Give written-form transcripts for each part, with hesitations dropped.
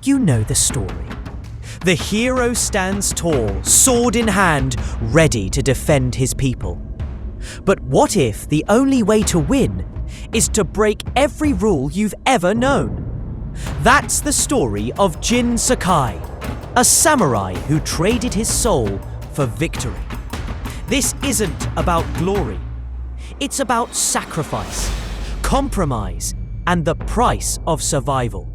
You know the story. The hero stands tall, sword in hand, ready to defend his people. But what if the only way to win is to break every rule you've ever known? That's the story of Jin Sakai, a samurai who traded his soul for victory. This isn't about glory. It's about sacrifice, compromise, and the price of survival.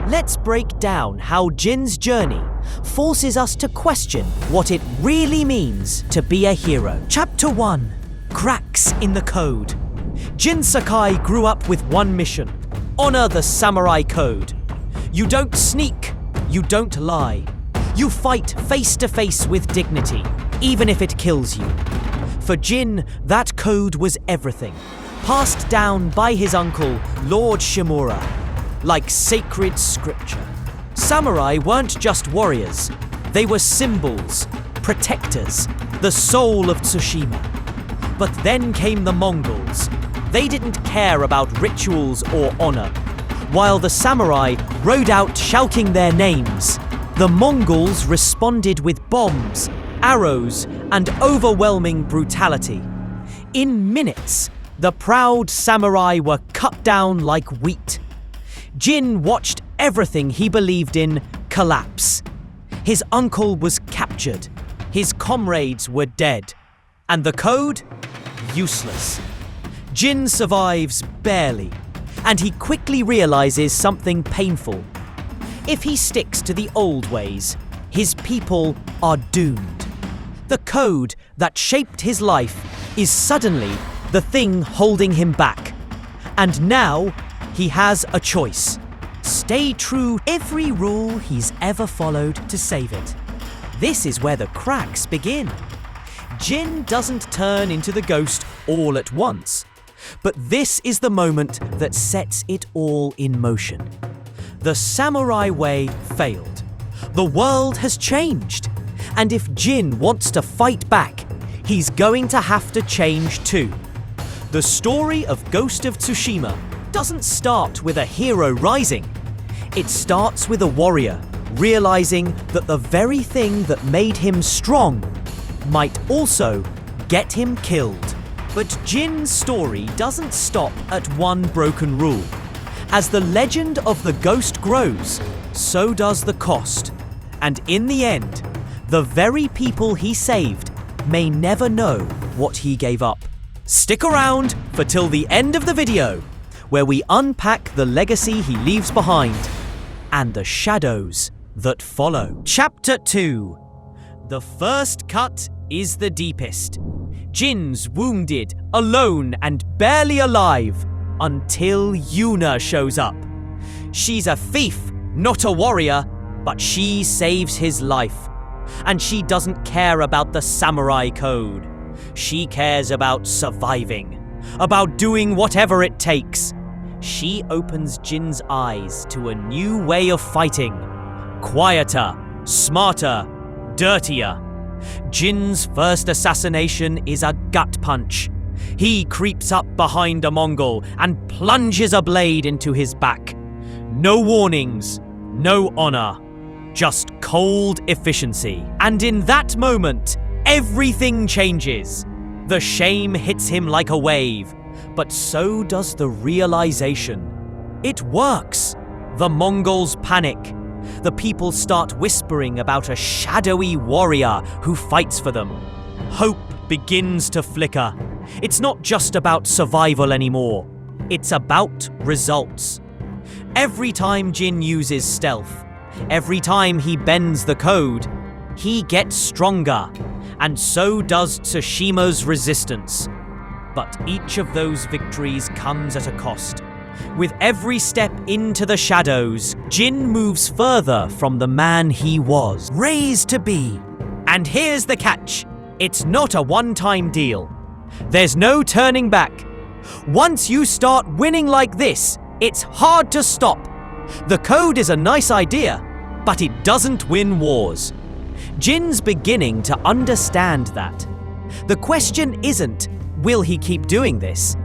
Let's break down how Jin's journey forces us to question what it really means to be a hero. Chapter 1. Cracks in the Code. Jin Sakai grew up with one mission: honor the samurai code. You don't sneak, you don't lie. You fight face to face with dignity, even if it kills you. For Jin, that code was everything, passed down by his uncle, Lord Shimura, like sacred scripture. Samurai weren't just warriors, they were symbols, protectors, the soul of Tsushima. But then came the Mongols. They didn't care about rituals or honor. While the samurai rode out shouting their names, the Mongols responded with bombs, arrows, and overwhelming brutality. In minutes, the proud samurai were cut down like wheat. Jin watched everything he believed in collapse. His uncle was captured, his comrades were dead, and the code? Useless. Jin survives barely, and he quickly realizes something painful. If he sticks to the old ways, his people are doomed. The code that shaped his life is suddenly the thing holding him back. And now he has a choice: stay true to every rule he's ever followed to save it. This is where the cracks begin. Jin doesn't turn into the ghost all at once, but this is the moment that sets it all in motion. The samurai way failed. The world has changed. And if Jin wants to fight back, he's going to have to change too. The story of Ghost of Tsushima doesn't start with a hero rising. It starts with a warrior realizing that the very thing that made him strong might also get him killed. But Jin's story doesn't stop at one broken rule. As the legend of the ghost grows, so does the cost. And in the end, the very people he saved may never know what he gave up. Stick around for till the end of the video, where we unpack the legacy he leaves behind and the shadows that follow. Chapter 2. The first cut is the deepest. Jin's wounded, alone, and barely alive until Yuna shows up. She's a thief, not a warrior, but she saves his life. And she doesn't care about the samurai code. She cares about surviving, about doing whatever it takes. She opens Jin's eyes to a new way of fighting. Quieter, smarter, dirtier. Jin's first assassination is a gut punch. He creeps up behind a Mongol and plunges a blade into his back. No warnings, no honor, just cold efficiency. And in that moment, everything changes. The shame hits him like a wave, but so does the realization. It works. The Mongols panic. The people start whispering about a shadowy warrior who fights for them. Hope begins to flicker. It's not just about survival anymore. It's about results. Every time Jin uses stealth, every time he bends the code, he gets stronger, and so does Tsushima's resistance. But each of those victories comes at a cost. With every step into the shadows, Jin moves further from the man he was raised to be. And here's the catch. It's not a one-time deal. There's no turning back. Once you start winning like this, it's hard to stop. The code is a nice idea, but it doesn't win wars. Jin's beginning to understand that. The question isn't, will he keep doing this?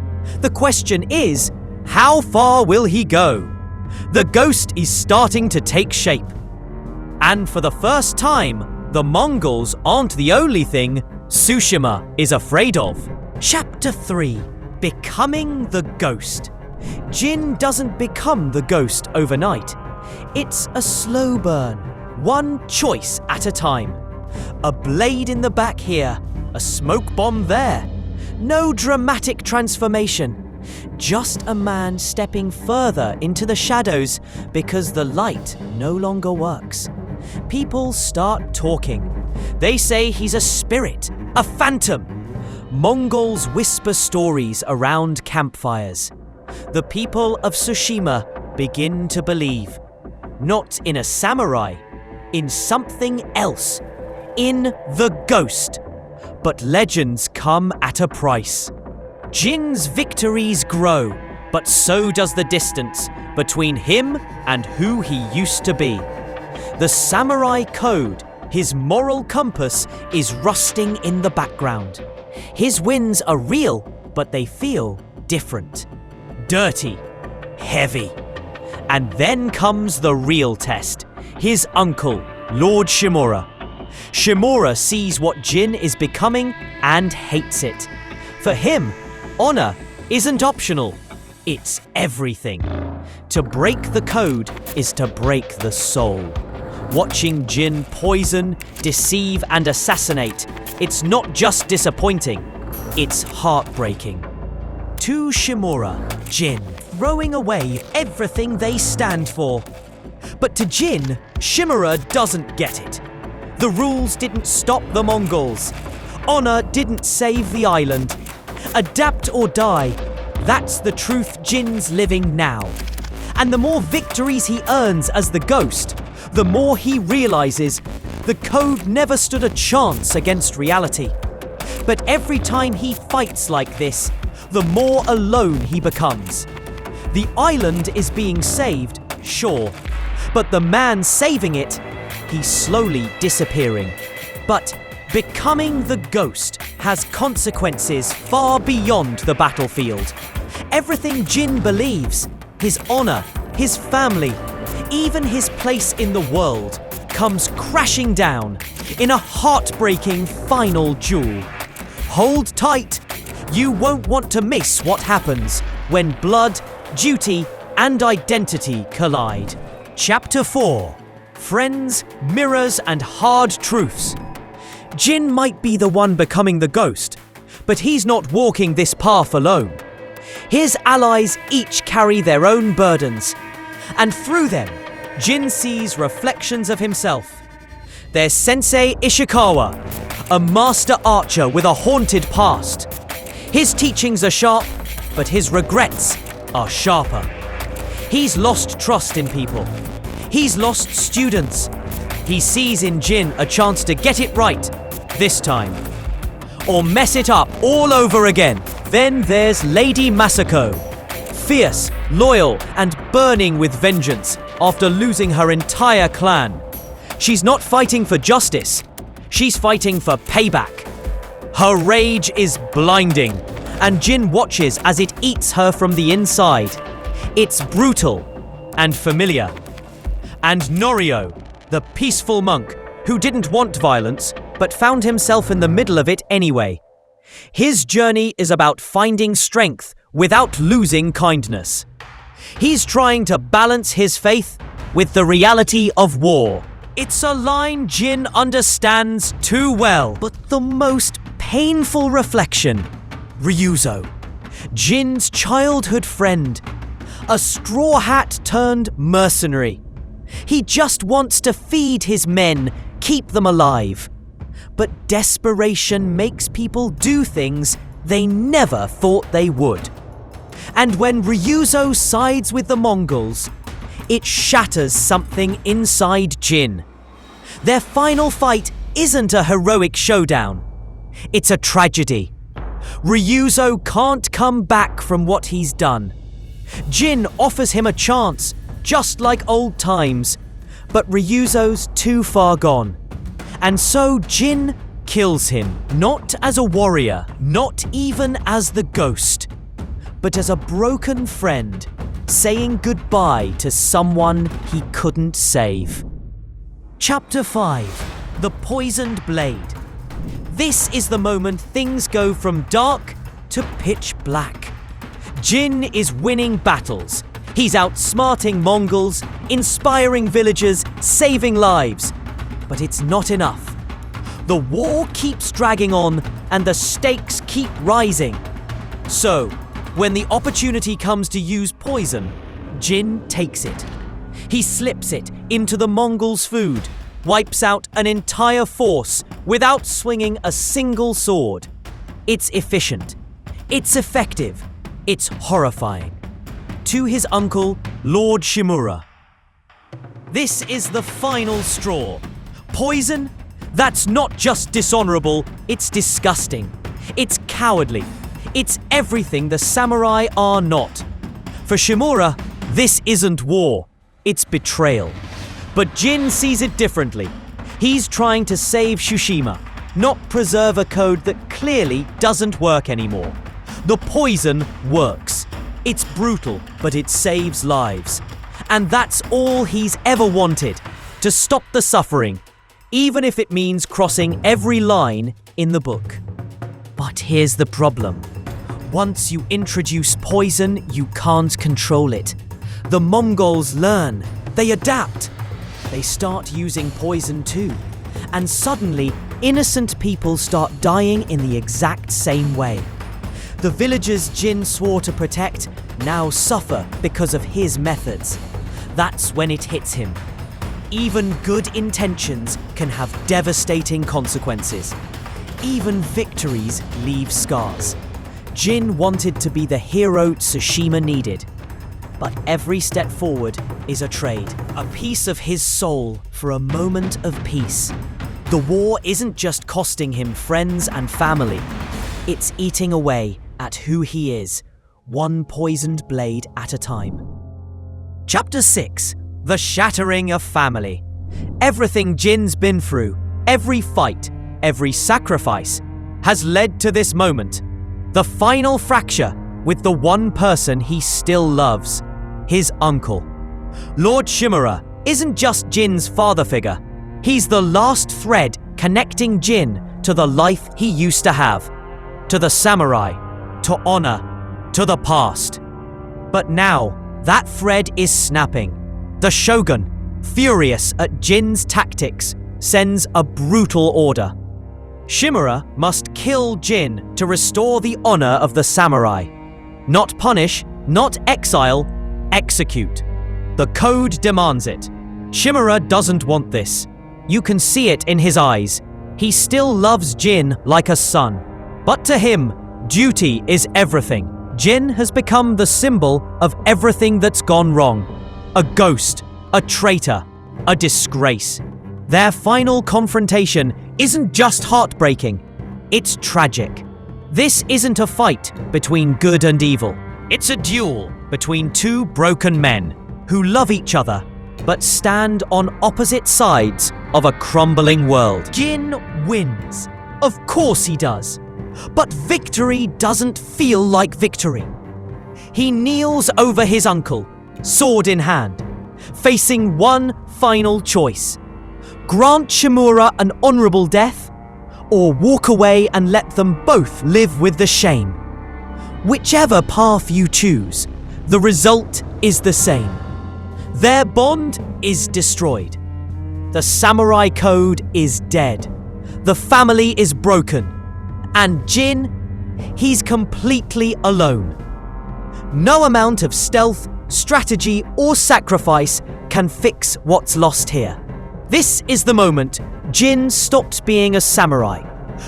The question is, how far will he go? The ghost is starting to take shape. And for the first time, the Mongols aren't the only thing Tsushima is afraid of. Chapter 3: Becoming the Ghost. Jin doesn't become the ghost overnight. It's a slow burn, one choice at a time. A blade in the back here, a smoke bomb there. No dramatic transformation. Just a man stepping further into the shadows because the light no longer works. People start talking. They say he's a spirit, a phantom. Mongols whisper stories around campfires. The people of Tsushima begin to believe. Not in a samurai, in something else. In the ghost. But legends come at a price. Jin's victories grow, but so does the distance between him and who he used to be. The samurai code, his moral compass, is rusting in the background. His wins are real, but they feel different. Dirty, heavy. And then comes the real test. His uncle, Lord Shimura. Shimura sees what Jin is becoming and hates it. For him, honor isn't optional. It's everything. To break the code is to break the soul. Watching Jin poison, deceive and assassinate, it's not just disappointing, it's heartbreaking. To Shimura, Jin, throwing away everything they stand for. But to Jin, Shimura doesn't get it. The rules didn't stop the Mongols. Honor didn't save the island. Adapt or die, that's the truth Jin's living now. And the more victories he earns as the ghost, the more he realizes the code never stood a chance against reality. But every time he fights like this, the more alone he becomes. The island is being saved, sure, but the man saving it, he's slowly disappearing. But becoming the ghost has consequences far beyond the battlefield. Everything Jin believes, his honor, his family, even his place in the world, comes crashing down in a heartbreaking final duel. Hold tight, you won't want to miss what happens when blood, duty, and identity collide. Chapter 4: Friends, Mirrors, and Hard Truths. Jin might be the one becoming the ghost, but he's not walking this path alone. His allies each carry their own burdens, and through them, Jin sees reflections of himself. There's Sensei Ishikawa, a master archer with a haunted past. His teachings are sharp, but his regrets are sharper. He's lost trust in people. He's lost students. He sees in Jin a chance to get it right this time, or mess it up all over again. Then there's Lady Masako, fierce, loyal, and burning with vengeance after losing her entire clan. She's not fighting for justice, she's fighting for payback. Her rage is blinding, and Jin watches as it eats her from the inside. It's brutal and familiar. And Norio, the peaceful monk who didn't want violence but found himself in the middle of it anyway. His journey is about finding strength without losing kindness. He's trying to balance his faith with the reality of war. It's a line Jin understands too well. But the most painful reflection, Ryuzo, Jin's childhood friend, a straw hat turned mercenary. He just wants to feed his men, keep them alive. But desperation makes people do things they never thought they would. And when Ryuzo sides with the Mongols, it shatters something inside Jin. Their final fight isn't a heroic showdown. It's a tragedy. Ryuzo can't come back from what he's done. Jin offers him a chance, just like old times, but Ryuzo's too far gone. And so Jin kills him, not as a warrior, not even as the ghost, but as a broken friend saying goodbye to someone he couldn't save. Chapter 5: The Poisoned Blade. This is the moment things go from dark to pitch black. Jin is winning battles. He's outsmarting Mongols, inspiring villagers, saving lives. But it's not enough. The war keeps dragging on and the stakes keep rising. So, when the opportunity comes to use poison, Jin takes it. He slips it into the Mongols' food, wipes out an entire force without swinging a single sword. It's efficient. It's effective. It's horrifying. To his uncle, Lord Shimura. This is the final straw. Poison? That's not just dishonorable, it's disgusting. It's cowardly. It's everything the samurai are not. For Shimura, this isn't war, it's betrayal. But Jin sees it differently. He's trying to save Tsushima, not preserve a code that clearly doesn't work anymore. The poison works. It's brutal, but it saves lives. And that's all he's ever wanted, to stop the suffering, even if it means crossing every line in the book. But here's the problem. Once you introduce poison, you can't control it. The Mongols learn, they adapt. They start using poison too. And suddenly, innocent people start dying in the exact same way. The villagers Jin swore to protect now suffer because of his methods. That's when it hits him. Even good intentions can have devastating consequences. Even victories leave scars. Jin wanted to be the hero Tsushima needed. But every step forward is a trade. A piece of his soul for a moment of peace. The war isn't just costing him friends and family. It's eating away at who he is, one poisoned blade at a time. Chapter 6: The Shattering of Family. Everything Jin's been through, every fight, every sacrifice, has led to this moment. The final fracture with the one person he still loves, his uncle. Lord Shimura isn't just Jin's father figure. He's the last thread connecting Jin to the life he used to have, to the samurai, to honor, to the past. But now, that thread is snapping. The shogun, furious at Jin's tactics, sends a brutal order. Shimura must kill Jin to restore the honor of the samurai. Not punish, not exile, execute. The code demands it. Shimura doesn't want this. You can see it in his eyes. He still loves Jin like a son. But to him, duty is everything. Jin has become the symbol of everything that's gone wrong. A ghost, a traitor, a disgrace. Their final confrontation isn't just heartbreaking, it's tragic. This isn't a fight between good and evil. It's a duel between two broken men who love each other but stand on opposite sides of a crumbling world. Jin wins. Of course he does. But victory doesn't feel like victory. He kneels over his uncle, sword in hand, facing one final choice. Grant Shimura an honorable death, or walk away and let them both live with the shame. Whichever path you choose, the result is the same. Their bond is destroyed. The samurai code is dead. The family is broken. And Jin, he's completely alone. No amount of stealth, strategy, or sacrifice can fix what's lost here. This is the moment Jin stopped being a samurai,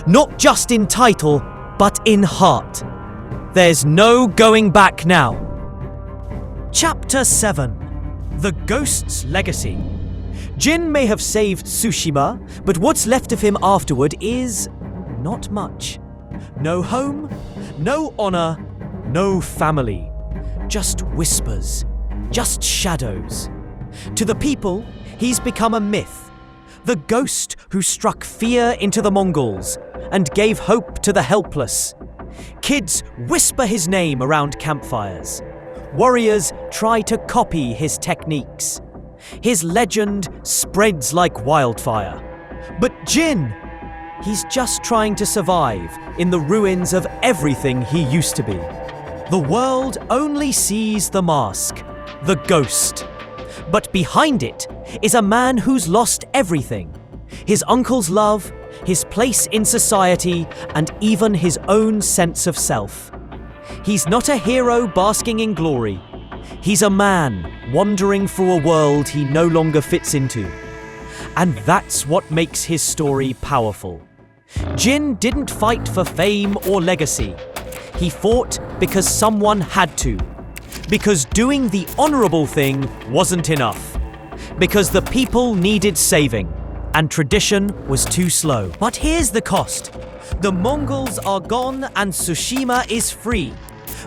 not just in title, but in heart. There's no going back now. Chapter 7: The Ghost's Legacy. Jin may have saved Tsushima, but what's left of him afterward is not much. No home, no honor, no family. Just whispers, just shadows. To the people, he's become a myth. The ghost who struck fear into the Mongols and gave hope to the helpless. Kids whisper his name around campfires. warriors try to copy his techniques. His legend spreads like wildfire. But Jin, he's just trying to survive in the ruins of everything he used to be. The world only sees the mask, the ghost. But behind it is a man who's lost everything. His uncle's love, his place in society, and even his own sense of self. He's not a hero basking in glory. He's a man wandering through a world he no longer fits into. And that's what makes his story powerful. Jin didn't fight for fame or legacy. He fought because someone had to. Because doing the honorable thing wasn't enough. Because the people needed saving, and tradition was too slow. But here's the cost. The Mongols are gone and Tsushima is free.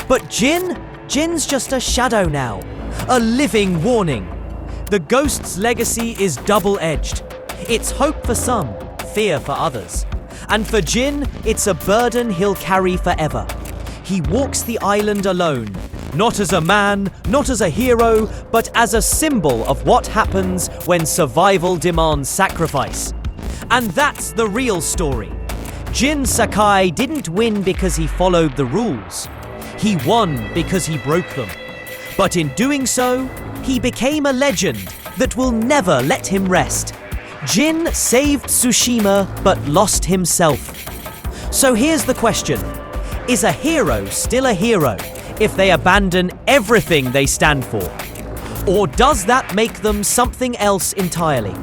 But Jin's just a shadow now, a living warning. The ghost's legacy is double-edged. It's hope for some, fear for others. And for Jin, it's a burden he'll carry forever. He walks the island alone, not as a man, not as a hero, but as a symbol of what happens when survival demands sacrifice. And that's the real story. Jin Sakai didn't win because he followed the rules. He won because he broke them. But in doing so, he became a legend that will never let him rest. Jin saved Tsushima but lost himself. So here's the question. Is a hero still a hero if they abandon everything they stand for? Or does that make them something else entirely?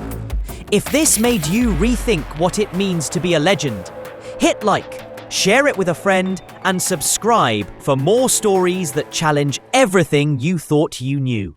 If this made you rethink what it means to be a legend, hit like, share it with a friend, and subscribe for more stories that challenge everything you thought you knew.